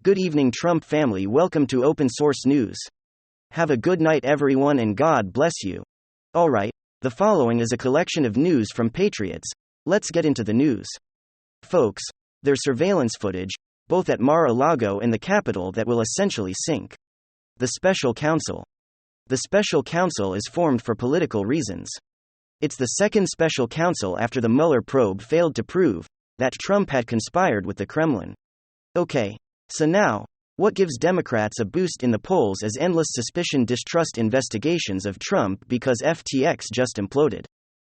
Good evening, Trump family. Welcome to Open Source News. Have a good night, everyone, and God bless you. Alright, the following is a collection of news from Patriots. Let's get into the news. Folks, there's surveillance footage, both at Mar-a-Lago and the Capitol, that will essentially sink the Special Counsel. The Special Counsel is formed for political reasons. It's the second Special Counsel after the Mueller probe failed to prove that Trump had conspired with the Kremlin. Okay. So now, what gives Democrats a boost in the polls is endless suspicion distrust investigations of Trump because FTX just imploded.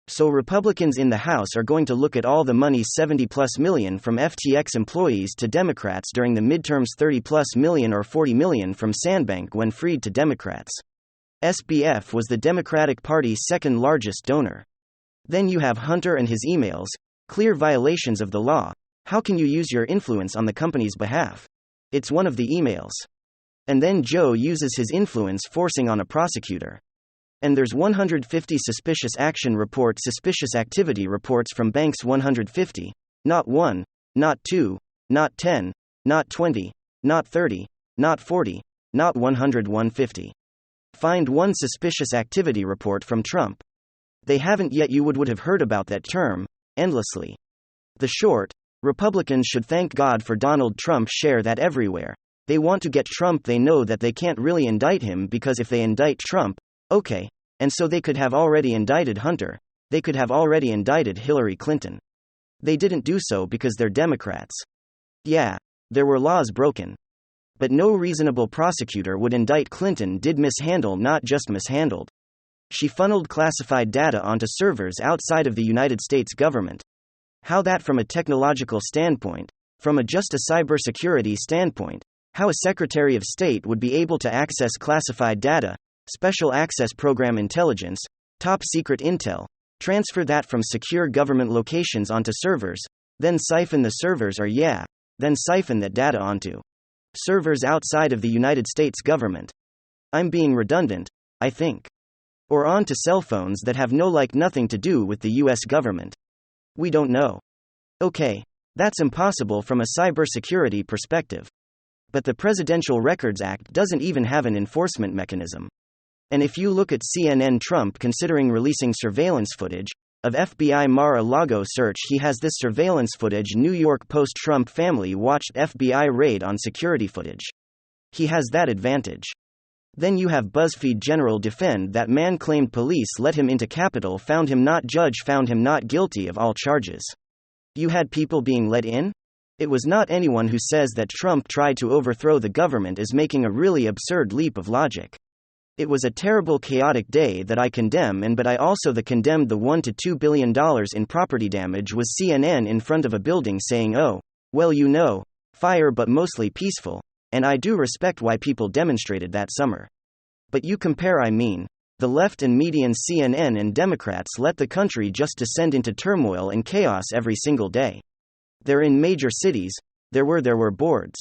So Republicans in the House are going to look at all the money, 70+ million from FTX employees to Democrats during the midterms, 30+ million or 40 million from Sandbank when freed to Democrats. SBF was the Democratic Party's second largest donor. Then you have Hunter and his emails, clear violations of the law. How can you use your influence on the company's behalf? It's one of the emails. And then Joe uses his influence forcing on a prosecutor. And there's 150 suspicious activity reports from banks, 150. Not 1, not 2, not 10, not 20, not 30, not 40, not 100, 150. Find one suspicious activity report from Trump. They haven't yet. You would have heard about that term, endlessly. The short, Republicans should thank God for Donald Trump share that everywhere. They want to get Trump. They know that they can't really indict him because if they indict Trump, okay, and so they could have already indicted Hunter, they could have already indicted Hillary Clinton. They didn't do so because they're Democrats. Yeah, there were laws broken. But no reasonable prosecutor would indict Clinton. Did mishandle, not just mishandled. She funneled classified data onto servers outside of the United States government. How that from a technological standpoint, from a just a cybersecurity standpoint, how a Secretary of State would be able to access classified data, special access program intelligence, top secret intel, transfer that from secure government locations onto servers, then siphon the servers then siphon that data onto servers outside of the United States government. I'm being redundant, I think. Or onto cell phones that have nothing to do with the US government. We don't know. Okay, that's impossible from a cybersecurity perspective. But the Presidential Records Act doesn't even have an enforcement mechanism. And if you look at CNN, Trump considering releasing surveillance footage of FBI Mar-a-Lago search. He has this surveillance footage. New York Post: Trump family watched FBI raid on security footage. He has that advantage. Then you have BuzzFeed General defend that man, claimed police let him into Capitol, found him not, judge found him not guilty of all charges. You had people being let in? It was not. Anyone who says that Trump tried to overthrow the government is making a really absurd leap of logic. It was a terrible, chaotic day that I condemn, but I also condemned the $1 to $2 billion in property damage. Was CNN in front of a building saying, oh, well, fire, but mostly peaceful. And I do respect why people demonstrated that summer. But you compare, the left and median CNN and Democrats let the country just descend into turmoil and chaos every single day. They're in major cities, there were boards.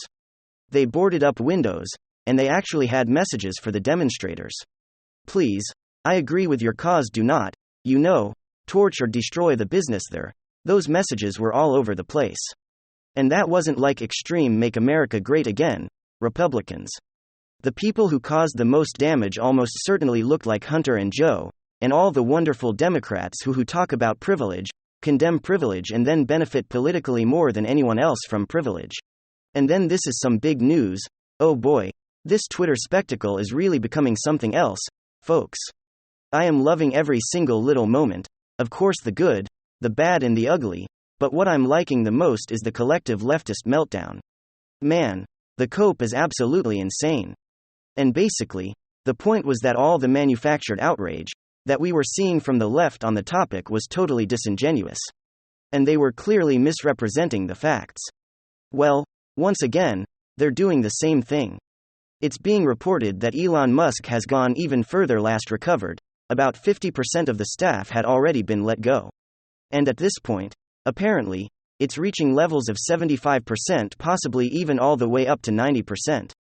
They boarded up windows, and they actually had messages for the demonstrators. Please, I agree with your cause, do not, torch or destroy the business there. Those messages were all over the place. And that wasn't like extreme Make America Great Again Republicans. The people who caused the most damage almost certainly looked like Hunter and Joe, and all the wonderful Democrats who talk about privilege, condemn privilege, and then benefit politically more than anyone else from privilege. And then this is some big news. Oh boy, this Twitter spectacle is really becoming something else, folks. I am loving every single little moment, of course the good, the bad and the ugly, but what I'm liking the most is the collective leftist meltdown. Man, the cope is absolutely insane. And basically, the point was that all the manufactured outrage that we were seeing from the left on the topic was totally disingenuous. And they were clearly misrepresenting the facts. Well, once again, they're doing the same thing. It's being reported that Elon Musk has gone even further. Last recovered, about 50% of the staff had already been let go. And at this point, apparently, it's reaching levels of 75%, possibly even all the way up to 90%.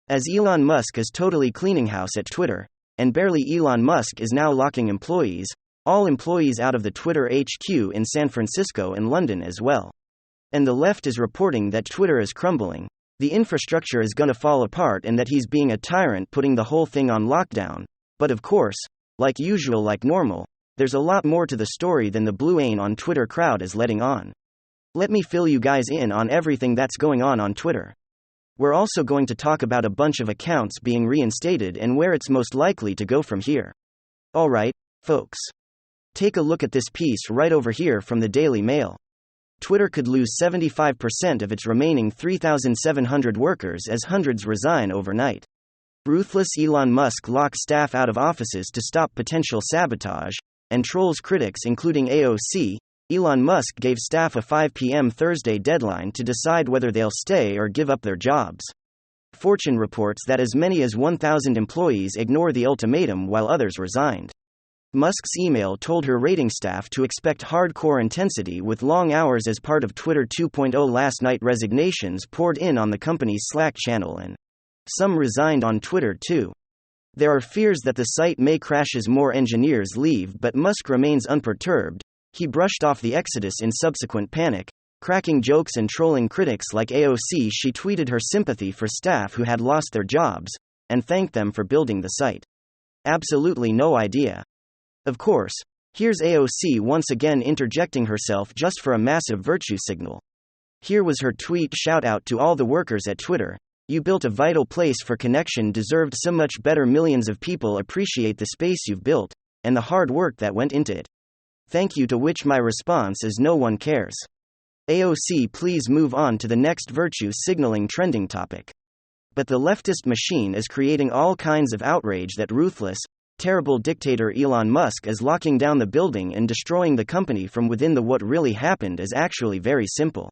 As Elon Musk is totally cleaning house at Twitter, and barely. Elon Musk is now locking employees, all employees out of the Twitter HQ in San Francisco and London as well. And the left is reporting that Twitter is crumbling, The infrastructure is gonna fall apart and that he's being a tyrant putting the whole thing on lockdown. But of course, like usual, like normal, there's a lot more to the story than the blue ain on Twitter crowd is letting on. Let me fill you guys in on everything that's going on Twitter. We're also going to talk about a bunch of accounts being reinstated and where it's most likely to go from here. Alright, folks. Take a look at this piece right over here from the Daily Mail. Twitter could lose 75% of its remaining 3,700 workers as hundreds resign overnight. Ruthless Elon Musk locks staff out of offices to stop potential sabotage, and trolls critics including AOC. Elon Musk gave staff a 5 p.m. Thursday deadline to decide whether they'll stay or give up their jobs. Fortune reports that as many as 1,000 employees ignore the ultimatum while others resigned. Musk's email told her rating staff to expect hardcore intensity with long hours as part of Twitter 2.0. Last night, resignations poured in on the company's Slack channel, and some resigned on Twitter too. There are fears that the site may crash as more engineers leave, but Musk remains unperturbed. He brushed off the exodus in subsequent panic, cracking jokes and trolling critics like AOC. She tweeted her sympathy for staff who had lost their jobs, and thanked them for building the site. Absolutely no idea. Of course, here's AOC once again interjecting herself just for a massive virtue signal. Here was her tweet: shout out to all the workers at Twitter. You built a vital place for connection, deserved so much better. Millions of people appreciate the space you've built, and the hard work that went into it. Thank you. To which my response is no one cares. AOC, please move on to the next virtue signaling trending topic. But the leftist machine is creating all kinds of outrage that ruthless, terrible dictator Elon Musk is locking down the building and destroying the company from within. What really happened is actually very simple.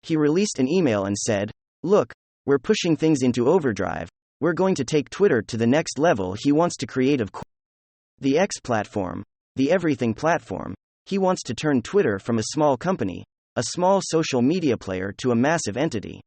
He released an email and said, "Look, we're pushing things into overdrive. We're going to take Twitter to the next level." He wants to create the X platform, the everything platform. He wants to turn Twitter from a small company, a small social media player, to a massive entity.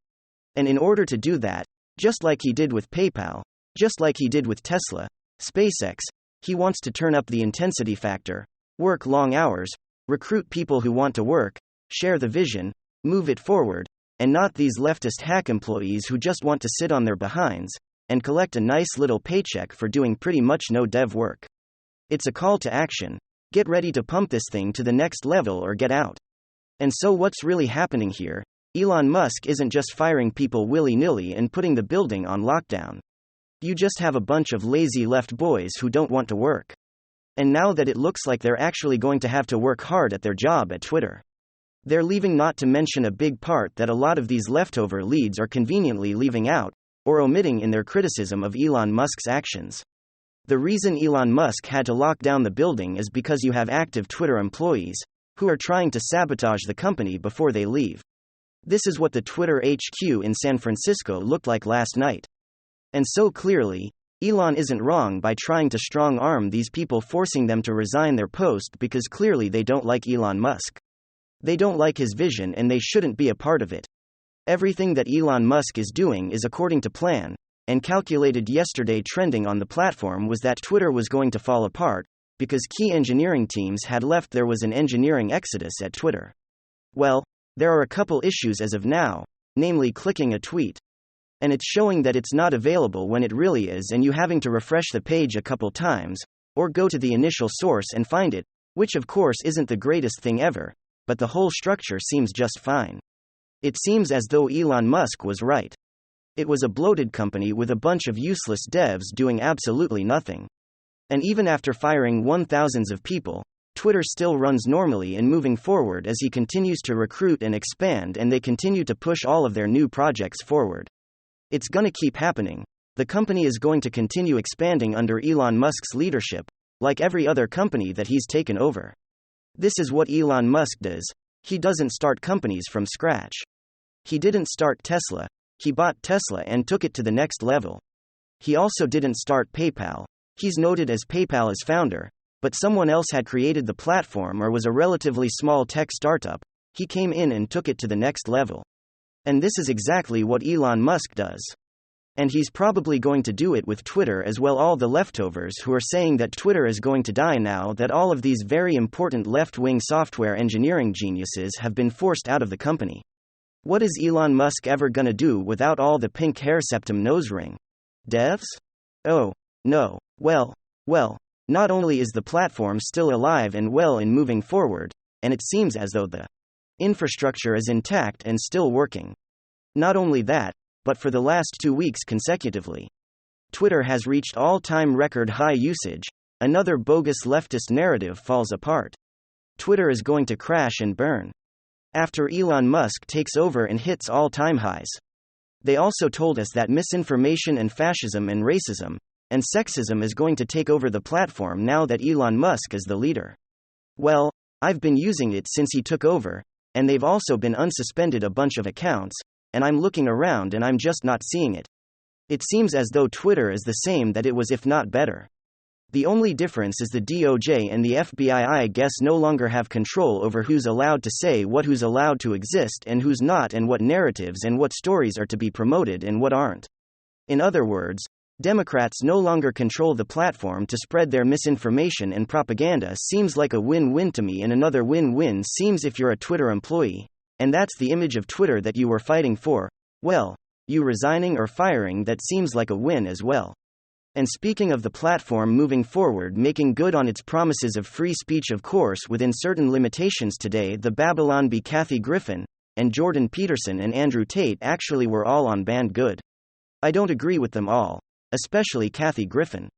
And in order to do that, just like he did with PayPal, just like he did with Tesla, SpaceX, he wants to turn up the intensity factor, work long hours, recruit people who want to work, share the vision, move it forward, and not these leftist hack employees who just want to sit on their behinds and collect a nice little paycheck for doing pretty much no dev work. It's a call to action. Get ready to pump this thing to the next level or get out. And so what's really happening here? Elon Musk isn't just firing people willy-nilly and putting the building on lockdown. You just have a bunch of lazy left boys who don't want to work. And now that it looks like they're actually going to have to work hard at their job at Twitter, they're leaving, not to mention a big part that a lot of these leftover leads are conveniently leaving out, or omitting in their criticism of Elon Musk's actions. The reason Elon Musk had to lock down the building is because you have active Twitter employees who are trying to sabotage the company before they leave. This is what the Twitter HQ in San Francisco looked like last night. And so clearly, Elon isn't wrong by trying to strong-arm these people, forcing them to resign their post because clearly they don't like Elon Musk. They don't like his vision and they shouldn't be a part of it. Everything that Elon Musk is doing is according to plan, and calculated. Yesterday, trending on the platform was that Twitter was going to fall apart because key engineering teams had left. There was an engineering exodus at Twitter. Well, there are a couple issues as of now, namely clicking a tweet, and it's showing that it's not available when it really is, and you having to refresh the page a couple times, or go to the initial source and find it, which of course isn't the greatest thing ever, but the whole structure seems just fine. It seems as though Elon Musk was right. It was a bloated company with a bunch of useless devs doing absolutely nothing. And even after firing 1,000s of people, Twitter still runs normally and moving forward as he continues to recruit and expand, and they continue to push all of their new projects forward. It's gonna keep happening. The company is going to continue expanding under Elon Musk's leadership, like every other company that he's taken over. This is what Elon Musk does. He doesn't start companies from scratch. He didn't start Tesla. He bought Tesla and took it to the next level. He also didn't start PayPal. He's noted as PayPal's founder, but someone else had created the platform or was a relatively small tech startup. He came in and took it to the next level. And this is exactly what Elon Musk does. And he's probably going to do it with Twitter as well. All the leftovers who are saying that Twitter is going to die now that all of these very important left-wing software engineering geniuses have been forced out of the company. What is Elon Musk ever gonna do without all the pink hair septum nose ring? Devs? Oh, no. Well, not only is the platform still alive and well and moving forward, and it seems as though the infrastructure is intact and still working. Not only that, but for the last 2 weeks consecutively, Twitter has reached all-time record high usage. Another bogus leftist narrative falls apart. Twitter is going to crash and burn after Elon Musk takes over and hits all-time highs. They also told us that misinformation and fascism and racism and sexism is going to take over the platform now that Elon Musk is the leader. Well, I've been using it since he took over, and they've also been unsuspended a bunch of accounts, and I'm looking around and I'm just not seeing it. It seems as though Twitter is the same that it was, if not better. The only difference is the DOJ and the FBI, I guess, no longer have control over who's allowed to say what, who's allowed to exist and who's not, and what narratives and what stories are to be promoted and what aren't. In other words, Democrats no longer control the platform to spread their misinformation and propaganda. Seems like a win-win to me, and another win-win seems if you're a Twitter employee, and that's the image of Twitter that you were fighting for, well, you resigning or firing, that seems like a win as well. And speaking of the platform moving forward, making good on its promises of free speech, of course within certain limitations, today the Babylon Bee Kathy Griffin, and Jordan Peterson and Andrew Tate actually were all on banned good. I don't agree with them all, especially Kathy Griffin.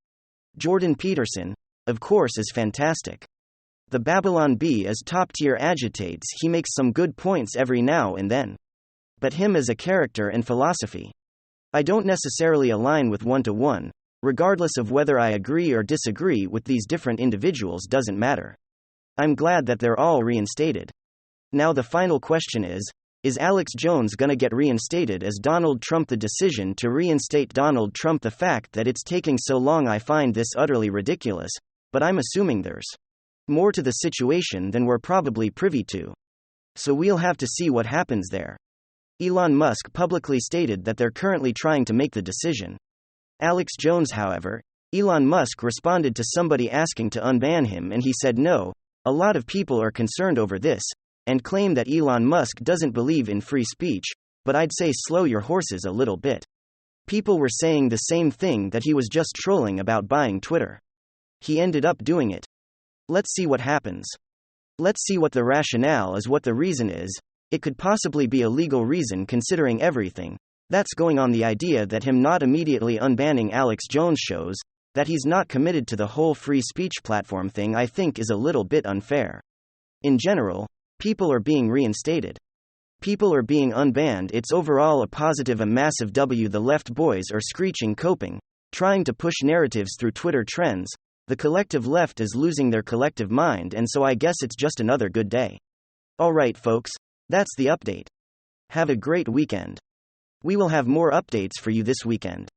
Jordan Peterson, of course, is fantastic. The Babylon Bee is top tier, agitates, he makes some good points every now and then. But him as a character and philosophy, I don't necessarily align with one-to-one. Regardless of whether I agree or disagree with these different individuals, doesn't matter. I'm glad that they're all reinstated. Now the final question is Alex Jones gonna get reinstated as Donald Trump? The decision to reinstate Donald Trump, the fact that it's taking so long, I find this utterly ridiculous, but I'm assuming there's more to the situation than we're probably privy to. So we'll have to see what happens there. Elon Musk publicly stated that they're currently trying to make the decision. Alex Jones, however, Elon Musk responded to somebody asking to unban him, and he said no. A lot of people are concerned over this, and claim that Elon Musk doesn't believe in free speech, but I'd say slow your horses a little bit. People were saying the same thing, that he was just trolling about buying Twitter. He ended up doing it. Let's see what happens. Let's see what the rationale is, what the reason is. It could possibly be a legal reason considering everything that's going on. The idea that him not immediately unbanning Alex Jones shows that he's not committed to the whole free speech platform thing, I think, is a little bit unfair. In general, people are being reinstated. People are being unbanned. It's overall a positive, a massive W. The left boys are screeching, coping, trying to push narratives through Twitter trends. The collective left is losing their collective mind, and so I guess it's just another good day. Alright folks, that's the update. Have a great weekend. We will have more updates for you this weekend.